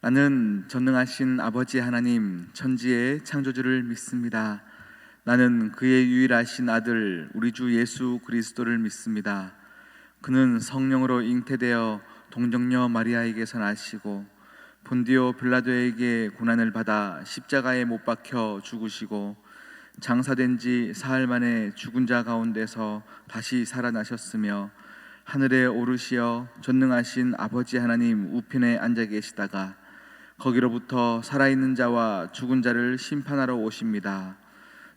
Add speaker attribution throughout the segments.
Speaker 1: 나는 전능하신 아버지 하나님 천지의 창조주를 믿습니다. 나는 그의 유일하신 아들 우리 주 예수 그리스도를 믿습니다. 그는 성령으로 잉태되어 동정녀 마리아에게서 나시고 본디오 빌라도에게 고난을 받아 십자가에 못 박혀 죽으시고 장사된 지 사흘 만에 죽은 자 가운데서 다시 살아나셨으며 하늘에 오르시어 전능하신 아버지 하나님 우편에 앉아 계시다가 거기로부터 살아있는 자와 죽은 자를 심판하러 오십니다.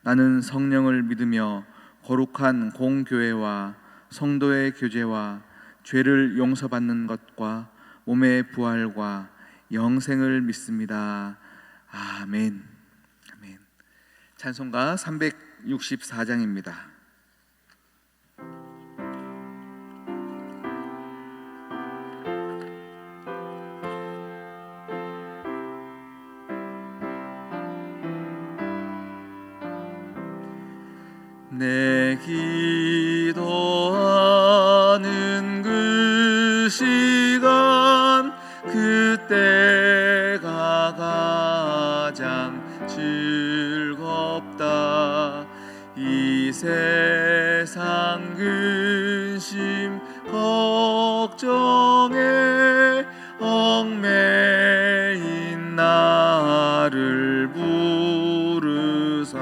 Speaker 1: 나는 성령을 믿으며 거룩한 공교회와 성도의 교제와 죄를 용서받는 것과 몸의 부활과 영생을 믿습니다. 아멘. 아멘. 찬송가 364장입니다. 내 기도하는 그 시간 그때가 가장 즐겁다. 이 세상 근심 걱정에 얽매인 나를 부르사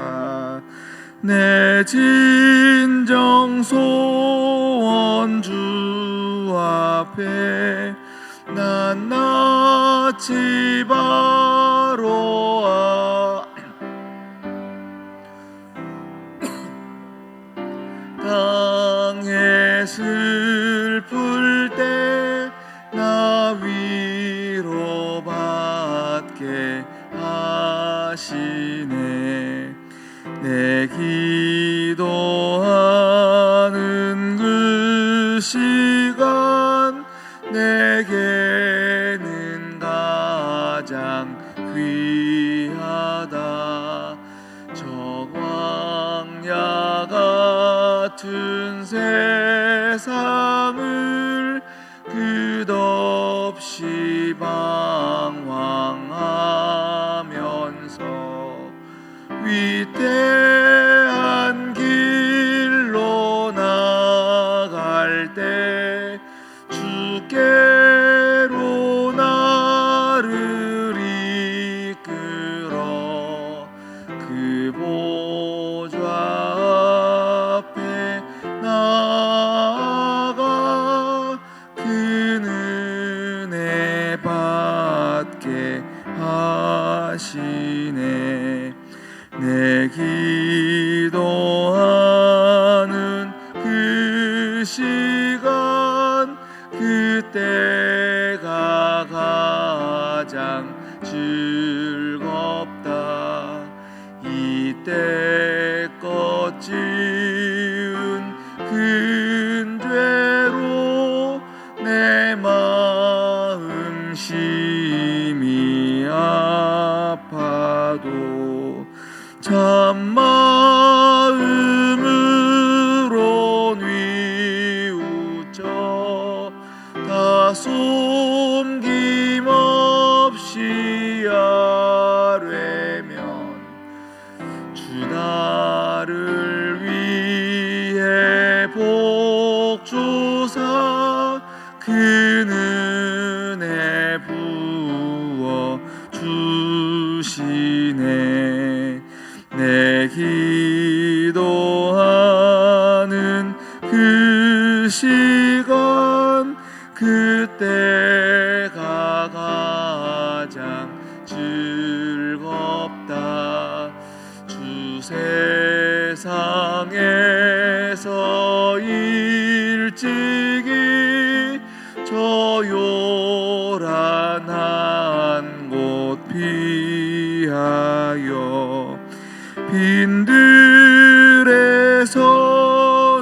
Speaker 1: 내 진정 소원 주 앞에 낱낱이 바로아 땅에 슬플 때 나 위로받게 하시네. 내 기도하는 그 시간 내게는 가장 귀하다. 저 광야 같은 세상을 끝없이 방황하면서 위대한 길로 나갈 때 주께로 나를 이끌어 그 보좌 앞에 나아가 그 은혜 받게 하시네. 내 기도하는 그 시간 그때가 가장 즐겁다. 이때껏 지은 큰 죄로 내 마음 심히 아파도 참마음으로 뉘우쳐 다 숨김없이 아뢰면 주 나를 위해 복 주사 그 은혜 부어 주시네. 내 기도하는 그 시간 그때가 가장 즐겁다. 주 세상에서 일찍이 저 요란한 곳 피하여 빈들에서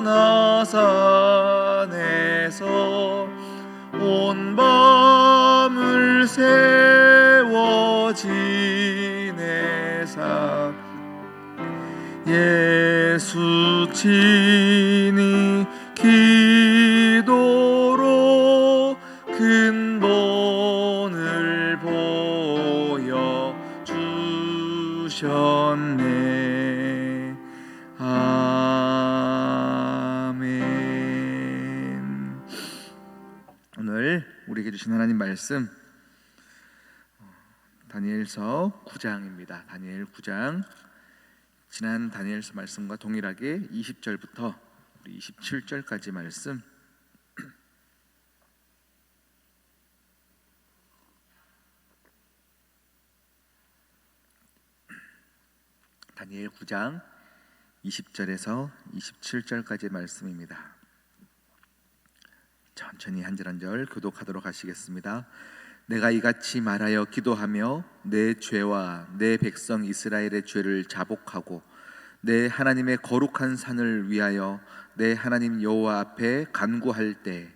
Speaker 1: 나산에서 온 밤을 세워 지내사 예수 친히 기도로 근본을 보 오늘 우리에게 주신 하나님 말씀 다니엘서 9장입니다. 다니엘 9장, 지난 다니엘서 말씀과 동일하게 20절부터 27절까지 말씀, 다니엘 9장 20절에서 27절까지 말씀입니다. 천천히 한 절 한 절 교독하도록 하시겠습니다. 내가 이같이 말하여 기도하며 내 죄와 내 백성 이스라엘의 죄를 자복하고 내 하나님의 거룩한 산을 위하여 내 하나님 여호와 앞에 간구할 때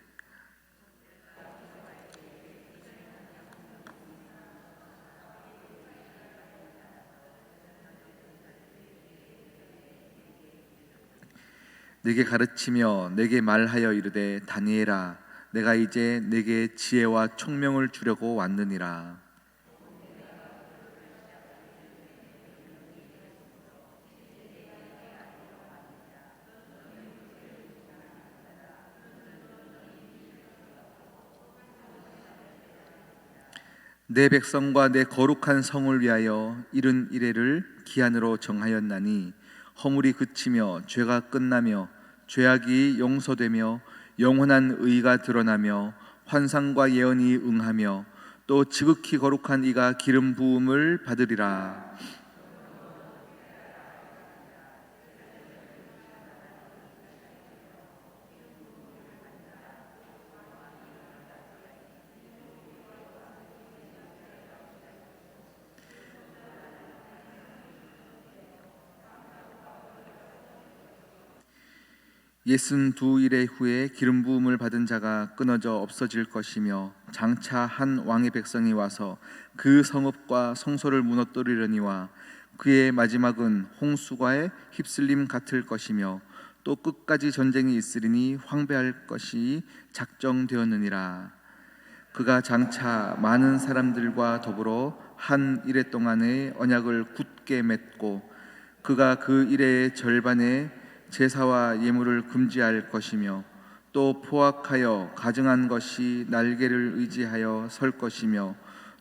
Speaker 1: 내게 가르치며 내게 말하여 이르되 다니엘아, 내가 이제 내게 지혜와 총명을 주려고 왔느니라. 내 백성과 내 거룩한 성을 위하여 이른 이래를 기한으로 정하였나니 허물이 그치며 죄가 끝나며 죄악이 용서되며 영원한 의가 드러나며 환상과 예언이 응하며 또 지극히 거룩한 이가 기름 부음을 받으리라. 예순 두 일의 후에 기름 부음을 받은 자가 끊어져 없어질 것이며 장차 한 왕의 백성이 와서 그 성읍과 성소를 무너뜨리려니와 그의 마지막은 홍수과의 휩쓸림 같을 것이며 또 끝까지 전쟁이 있으리니 황폐할 것이 작정되었느니라. 그가 장차 많은 사람들과 더불어 한 이래 동안의 언약을 굳게 맺고 그가 그 일의 절반에 제사와 예물을 금지할 것이며 또 포악하여 가증한 것이 날개를 의지하여 설 것이며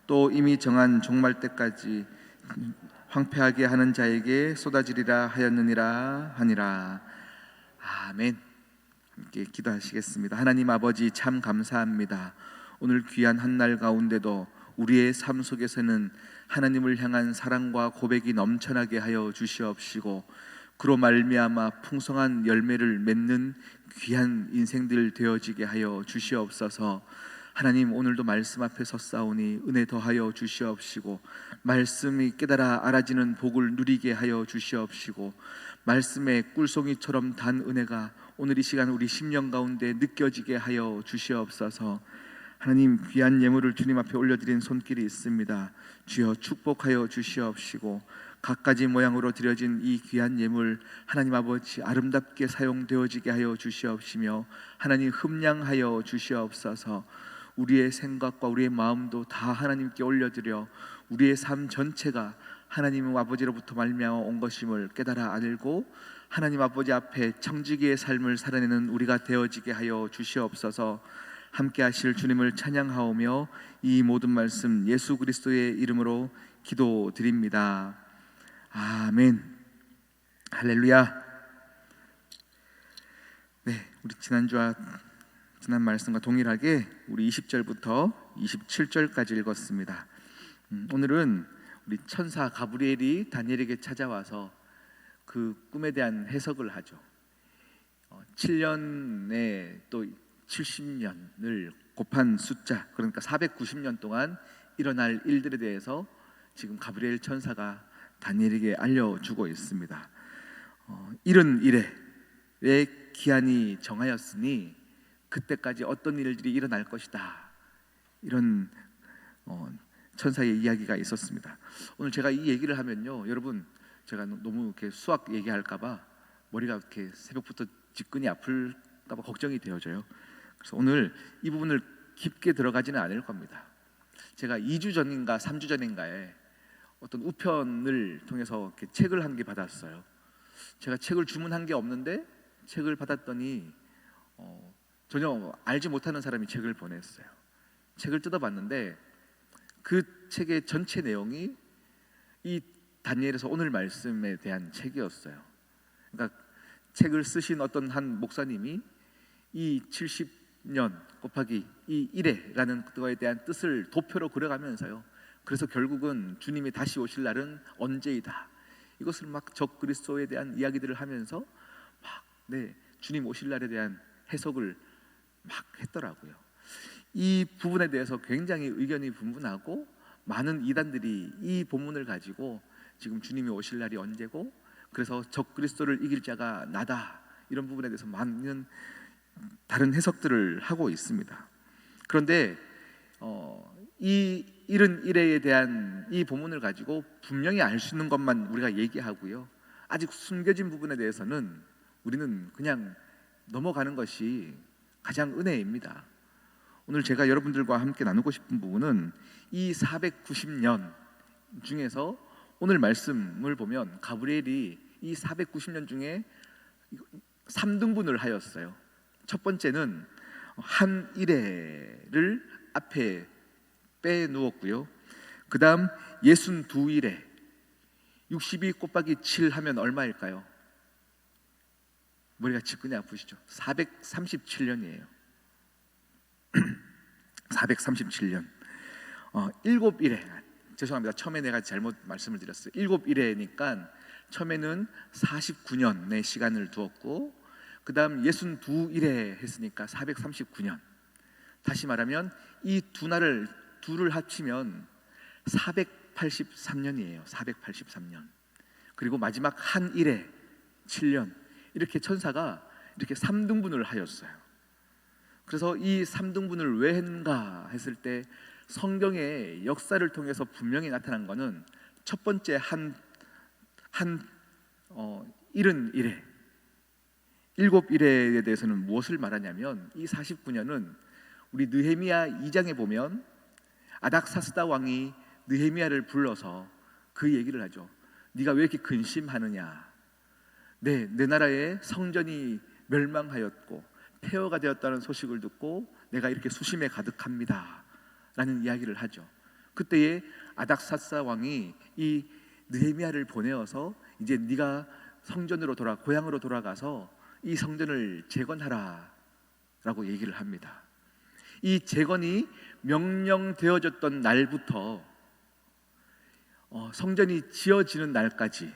Speaker 1: 또 이미 정한 종말 때까지 황폐하게 하는 자에게 쏟아지리라 하였느니라 하니라. 아멘. 함께 기도하시겠습니다. 하나님 아버지, 참 감사합니다. 오늘 귀한 한 날 가운데도 우리의 삶 속에서는 하나님을 향한 사랑과 고백이 넘쳐나게 하여 주시옵시고 그로 말미암아 풍성한 열매를 맺는 귀한 인생들 되어지게 하여 주시옵소서. 하나님, 오늘도 말씀 앞에 섰사오니 은혜 더하여 주시옵시고 말씀이 깨달아 알아지는 복을 누리게 하여 주시옵시고 말씀의 꿀송이처럼 단 은혜가 오늘 이 시간 우리 심령 가운데 느껴지게 하여 주시옵소서. 하나님, 귀한 예물을 주님 앞에 올려드린 손길이 있습니다. 주여 축복하여 주시옵시고 갖가지 모양으로 드려진 이 귀한 예물 하나님 아버지 아름답게 사용되어지게 하여 주시옵시며 하나님 흠량하여 주시옵소서. 우리의 생각과 우리의 마음도 다 하나님께 올려드려 우리의 삶 전체가 하나님 아버지로부터 말미암아 온 것임을 깨달아 알고 하나님 아버지 앞에 청지기의 삶을 살아내는 우리가 되어지게 하여 주시옵소서. 함께 하실 주님을 찬양하오며 이 모든 말씀 예수 그리스도의 이름으로 기도드립니다. 아멘. 할렐루야. 네, 우리 지난 말씀과 동일하게 우리 20절부터 27절까지 읽었습니다. 오늘은 우리 천사 가브리엘이 다니엘에게 찾아와서 그 꿈에 대한 해석을 하죠. 7년에 또 70년을 곱한 숫자, 그러니까 490년 동안 일어날 일들에 대해서 지금 가브리엘 천사가 다니엘에게 알려주고 있습니다. 이른 이래의 기한이 정하였으니 그때까지 어떤 일들이 일어날 것이다, 이런 천사의 이야기가 있었습니다. 오늘 제가 이 얘기를 하면요, 여러분, 제가 너무 이렇게 수학 얘기할까봐 머리가 이렇게 새벽부터 지끈이 아플까봐 걱정이 되어져요. 그래서 오늘 이 부분을 깊게 들어가지는 않을 겁니다. 제가 2주 전인가 3주 전인가에 어떤 우편을 통해서 이렇게 책을 한 개 받았어요. 제가 책을 주문한 게 없는데 책을 받았더니 전혀 알지 못하는 사람이 책을 보냈어요. 책을 뜯어봤는데 그 책의 전체 내용이 이 다니엘에서 오늘 말씀에 대한 책이었어요. 그러니까 책을 쓰신 어떤 한 목사님이 이 70년 곱하기 이 1회라는 그거에 대한 뜻을 도표로 그려가면서요, 그래서 결국은 주님이 다시 오실 날은 언제이다, 이것을 막 적그리스도에 대한 이야기들을 하면서 막 주님 오실 날에 대한 해석을 막 했더라고요. 이 부분에 대해서 굉장히 의견이 분분하고 많은 이단들이 이 본문을 가지고 지금 주님이 오실 날이 언제고 그래서 적그리스도를 이길 자가 나다, 이런 부분에 대해서 많은 다른 해석들을 하고 있습니다. 그런데 이 71회에 대한 이 본문을 가지고 분명히 알 수 있는 것만 우리가 얘기하고요, 아직 숨겨진 부분에 대해서는 우리는 그냥 넘어가는 것이 가장 은혜입니다. 오늘 제가 여러분들과 함께 나누고 싶은 부분은 이 490년 중에서 오늘 말씀을 보면 가브리엘이 이 490년 중에 3등분을 하였어요. 첫 번째는 한 일회를 앞에 빼누었고요, 그 다음 62일에 62 곱하기 7 하면 얼마일까요? 머리가 지끈히 아프시죠? 437년이에요 437년 7일에, 죄송합니다, 처음에 내가 잘못 말씀을 드렸어요. 7일에니까 처음에는 49년의 시간을 두었고 그 다음 62일에 했으니까 439년, 다시 말하면 이 두 날을 둘을 합치면 483년이에요 483년. 그리고 마지막 한 일에 7년, 이렇게 천사가 이렇게 3등분을 하였어요. 그래서 이 3등분을 왜 했는가 했을 때 성경의 역사를 통해서 분명히 나타난 것은 첫 번째 일은 일에, 7일에 대해서는 무엇을 말하냐면 이 49년은 우리 느헤미야 2장에 보면 아닥사스다 왕이 느헤미야를 불러서 그 얘기를 하죠. 네가 왜 이렇게 근심하느냐, 내 나라의 성전이 멸망하였고 폐허가 되었다는 소식을 듣고 내가 이렇게 수심에 가득합니다 라는 이야기를 하죠. 그때에 아닥사스다 왕이 이 느헤미야를 보내어서 이제 네가 성전으로 고향으로 돌아가서 이 성전을 재건하라 라고 얘기를 합니다. 이 재건이 명령되어졌던 날부터 성전이 지어지는 날까지,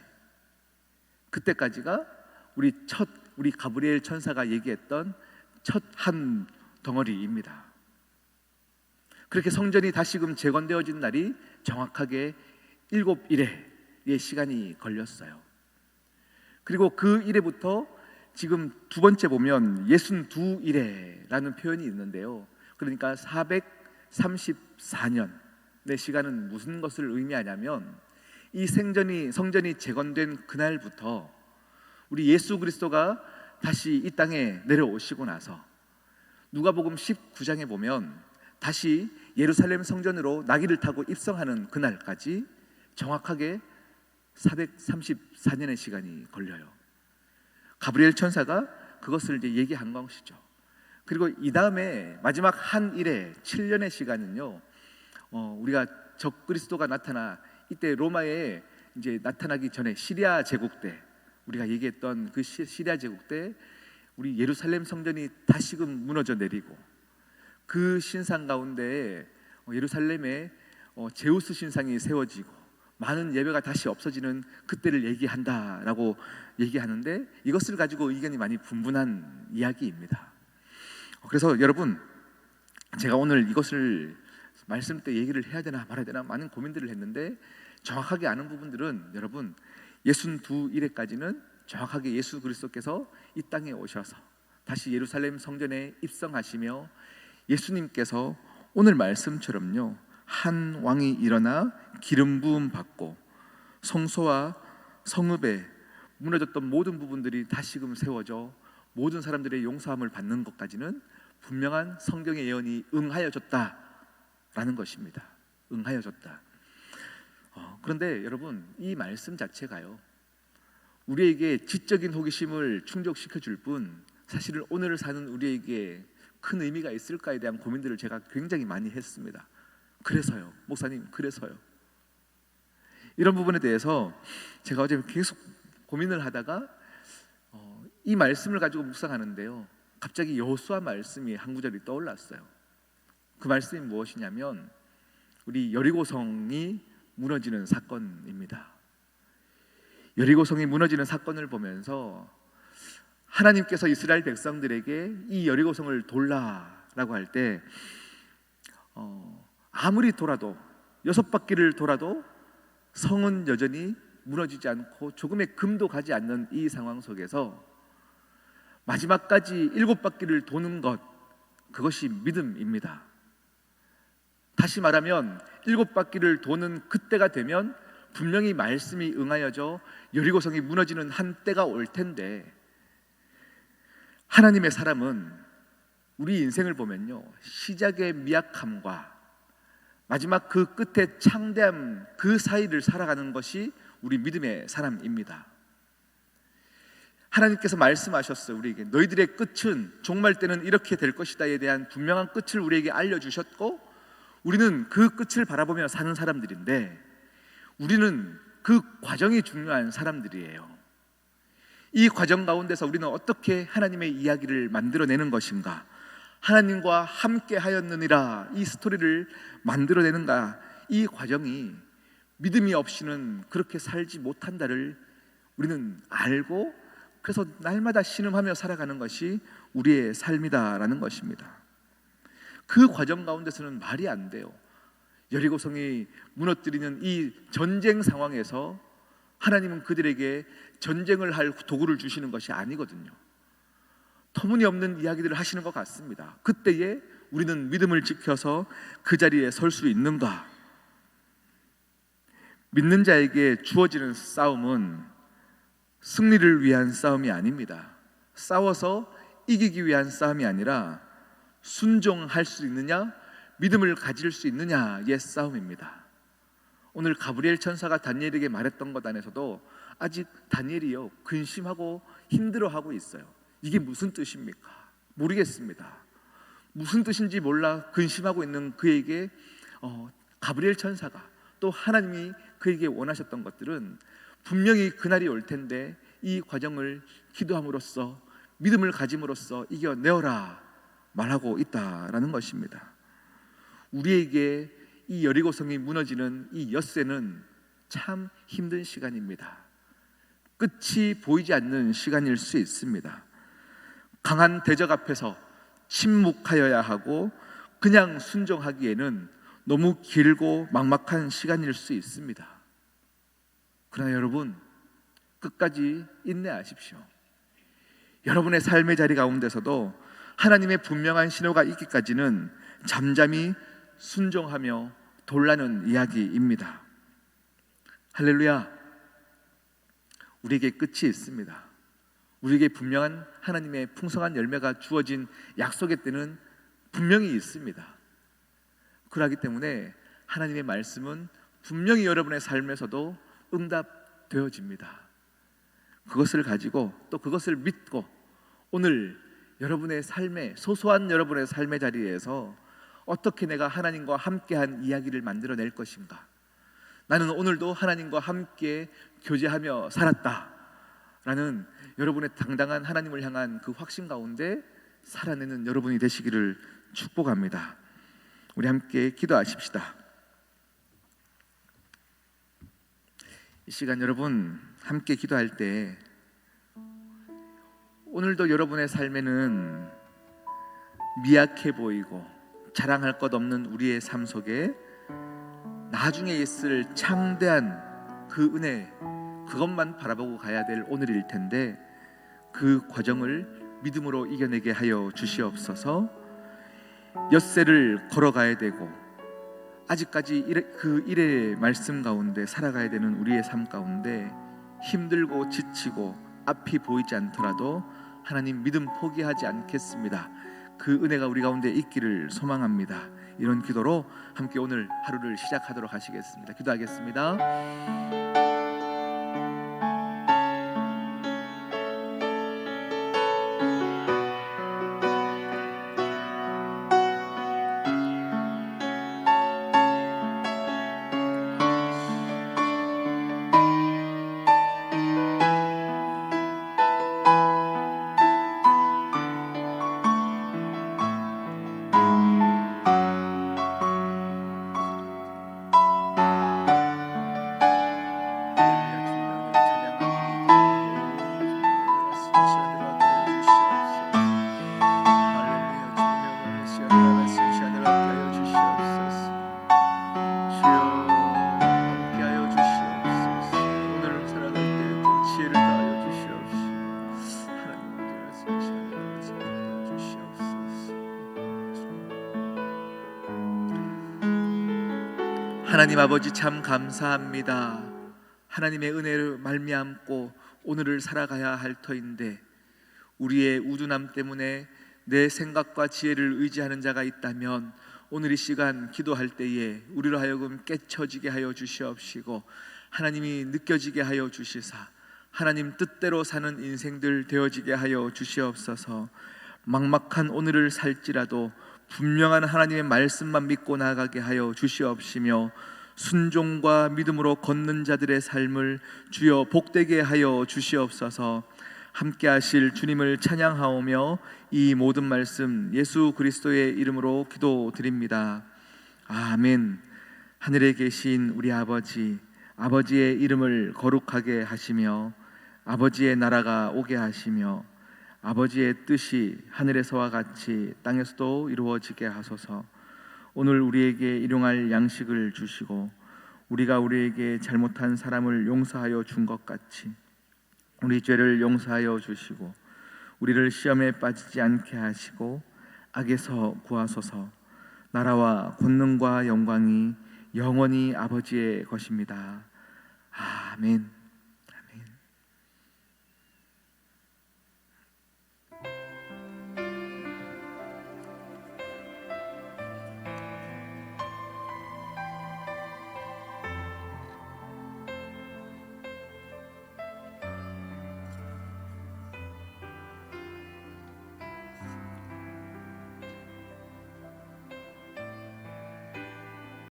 Speaker 1: 그때까지가 우리 가브리엘 천사가 얘기했던 첫 한 덩어리입니다. 그렇게 성전이 다시금 재건되어진 날이 정확하게 7일의 시간이 걸렸어요. 그리고 그 일에부터 지금 두 번째 보면 62일에라는 표현이 있는데요, 그러니까 434년의 시간은 무슨 것을 의미하냐면 이 성전이 재건된 그날부터 우리 예수 그리스도가 다시 이 땅에 내려오시고 나서 누가복음 19장에 보면 다시 예루살렘 성전으로 나귀를 타고 입성하는 그날까지 정확하게 434년의 시간이 걸려요. 가브리엘 천사가 그것을 이제 얘기한 것이죠. 그리고 이 다음에 마지막 한 일에 7년의 시간은요, 우리가 적그리스도가 나타나 이때 로마에 이제 나타나기 전에 시리아 제국 때, 우리가 얘기했던 그 시리아 제국 때 우리 예루살렘 성전이 다시금 무너져 내리고 그 신상 가운데 예루살렘에 제우스 신상이 세워지고 많은 예배가 다시 없어지는 그때를 얘기한다라고 얘기하는데, 이것을 가지고 의견이 많이 분분한 이야기입니다. 그래서 여러분, 제가 오늘 이것을 말씀 때 얘기를 해야 되나 말아야 되나 많은 고민들을 했는데, 정확하게 아는 부분들은 여러분 62일에까지는 정확하게 예수 그리스도께서 이 땅에 오셔서 다시 예루살렘 성전에 입성하시며 예수님께서 오늘 말씀처럼요, 한 왕이 일어나 기름 부음 받고 성소와 성읍에 무너졌던 모든 부분들이 다시금 세워져 모든 사람들의 용서함을 받는 것까지는 분명한 성경의 예언이 응하여졌다라는 것입니다. 응하여졌다. 그런데 여러분, 이 말씀 자체가요, 우리에게 지적인 호기심을 충족시켜 줄 뿐 사실은 오늘을 사는 우리에게 큰 의미가 있을까에 대한 고민들을 제가 굉장히 많이 했습니다. 그래서요, 목사님, 그래서요. 이런 부분에 대해서 제가 어제 계속 고민을 하다가 이 말씀을 가지고 묵상하는데요, 갑자기 여호수아 말씀이 한 구절이 떠올랐어요. 그 말씀이 무엇이냐면 우리 여리고성이 무너지는 사건입니다. 여리고성이 무너지는 사건을 보면서 하나님께서 이스라엘 백성들에게 이 여리고성을 돌라라고 할 때 아무리 돌아도 6바퀴를 돌아도 성은 여전히 무너지지 않고 조금의 금도 가지 않는 이 상황 속에서 마지막까지 7바퀴를 도는 것, 그것이 믿음입니다. 다시 말하면 7바퀴를 도는 그때가 되면 분명히 말씀이 응하여져 여리고성이 무너지는 한 때가 올 텐데, 하나님의 사람은 우리 인생을 보면요, 시작의 미약함과 마지막 그 끝의 창대함, 그 사이를 살아가는 것이 우리 믿음의 사람입니다. 하나님께서 말씀하셨어요. 우리에게 너희들의 끝은, 종말 때는 이렇게 될 것이다에 대한 분명한 끝을 우리에게 알려주셨고, 우리는 그 끝을 바라보며 사는 사람들인데, 우리는 그 과정이 중요한 사람들이에요. 이 과정 가운데서 우리는 어떻게 하나님의 이야기를 만들어내는 것인가, 하나님과 함께 하였느니라 이 스토리를 만들어내는가, 이 과정이 믿음이 없이는 그렇게 살지 못한다를 우리는 알고, 그래서 날마다 신음하며 살아가는 것이 우리의 삶이다라는 것입니다. 그 과정 가운데서는 말이 안 돼요. 여리고성이 무너뜨리는 이 전쟁 상황에서 하나님은 그들에게 전쟁을 할 도구를 주시는 것이 아니거든요. 터무니없는 이야기들을 하시는 것 같습니다. 그때에 우리는 믿음을 지켜서 그 자리에 설 수 있는가? 믿는 자에게 주어지는 싸움은 승리를 위한 싸움이 아닙니다. 싸워서 이기기 위한 싸움이 아니라 순종할 수 있느냐, 믿음을 가질 수 있느냐의 싸움입니다. 오늘 가브리엘 천사가 다니엘에게 말했던 것 안에서도 아직 다니엘이요, 근심하고 힘들어하고 있어요. 이게 무슨 뜻입니까? 모르겠습니다. 무슨 뜻인지 몰라 근심하고 있는 그에게 가브리엘 천사가, 또 하나님이 그에게 원하셨던 것들은 분명히 그날이 올 텐데 이 과정을 기도함으로써, 믿음을 가짐으로써 이겨내어라 말하고 있다라는 것입니다. 우리에게 이 여리고성이 무너지는 이 엿새는 참 힘든 시간입니다. 끝이 보이지 않는 시간일 수 있습니다. 강한 대적 앞에서 침묵하여야 하고 그냥 순종하기에는 너무 길고 막막한 시간일 수 있습니다. 그러나 여러분, 끝까지 인내하십시오. 여러분의 삶의 자리 가운데서도 하나님의 분명한 신호가 있기까지는 잠잠히 순종하며 돌라는 이야기입니다. 할렐루야. 우리에게 끝이 있습니다. 우리에게 분명한 하나님의 풍성한 열매가 주어진 약속의 때는 분명히 있습니다. 그렇기 때문에 하나님의 말씀은 분명히 여러분의 삶에서도 응답되어집니다. 그것을 가지고, 또 그것을 믿고 오늘 여러분의 삶의, 소소한 여러분의 삶의 자리에서 어떻게 내가 하나님과 함께한 이야기를 만들어낼 것인가, 나는 오늘도 하나님과 함께 교제하며 살았다 라는 여러분의 당당한 하나님을 향한 그 확신 가운데 살아내는 여러분이 되시기를 축복합니다. 우리 함께 기도하십시다. 이 시간 여러분 함께 기도할 때, 오늘도 여러분의 삶에는 미약해 보이고 자랑할 것 없는 우리의 삶 속에 나중에 있을 창대한 그 은혜, 그것만 바라보고 가야 될 오늘일 텐데, 그 과정을 믿음으로 이겨내게 하여 주시옵소서. 엿새를 걸어가야 되고 아직까지 그 일의 말씀 가운데 살아가야 되는 우리의 삶 가운데 힘들고 지치고 앞이 보이지 않더라도 하나님, 믿음 포기하지 않겠습니다. 그 은혜가 우리 가운데 있기를 소망합니다. 이런 기도로 함께 오늘 하루를 시작하도록 하시겠습니다. 기도하겠습니다. 하나님 아버지 참 감사합니다. 하나님의 은혜를 말미암고 오늘을 살아가야 할 터인데 우리의 우둔함 때문에 내 생각과 지혜를 의지하는 자가 있다면 오늘 이 시간 기도할 때에 우리로 하여금 깨쳐지게 하여 주시옵시고 하나님이 느껴지게 하여 주시사 하나님 뜻대로 사는 인생들 되어지게 하여 주시옵소서. 막막한 오늘을 살지라도 분명한 하나님의 말씀만 믿고 나아가게 하여 주시옵시며 순종과 믿음으로 걷는 자들의 삶을 주여 복되게 하여 주시옵소서. 함께 하실 주님을 찬양하오며 이 모든 말씀 예수 그리스도의 이름으로 기도드립니다. 아멘. 하늘에 계신 우리 아버지, 아버지의 이름을 거룩하게 하시며 아버지의 나라가 오게 하시며 아버지의 뜻이 하늘에서와 같이 땅에서도 이루어지게 하소서. 오늘 우리에게 일용할 양식을 주시고 우리가 우리에게 잘못한 사람을 용서하여 준 것 같이 우리 죄를 용서하여 주시고 우리를 시험에 빠지지 않게 하시고 악에서 구하소서. 나라와 권능과 영광이 영원히 아버지의 것입니다. 아멘.